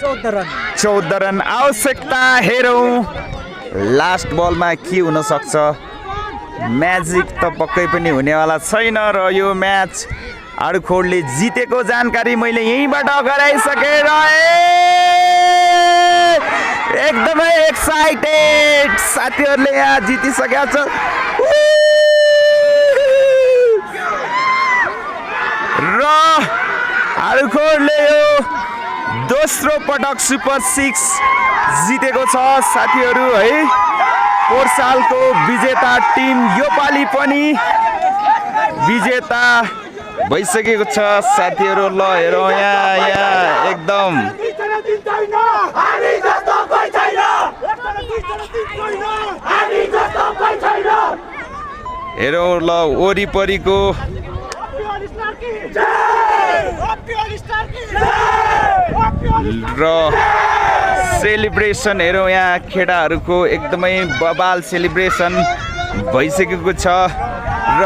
14 run आवश्यकता। हेरौँ last बलमा के हुन सक्छ। म्याजिक त पक्कै पनि हुनेवाला छैन र यो म्याच आडुखोडले जितेको जानकारी मैले यहीँबाट गराइसकेँ र एकदमै एक्साइटेड साथीहरूले यहाँ जितिसकेका छ र आडुखोडले यो दोस्रो पटक सुपर 6 जितेको छ साथीहरू है। पोहोर सालको विजेता टिम योपालि पनि विजेता भइसकेको छ साथीहरू। ल हेरौँ यहाँ एकदम हेरौँ ल वरिपरिको र सेलिब्रेसन हेरौँ यहाँ केटाहरूको एकदमै बवाल सेलिब्रेसन भइसकेको छ र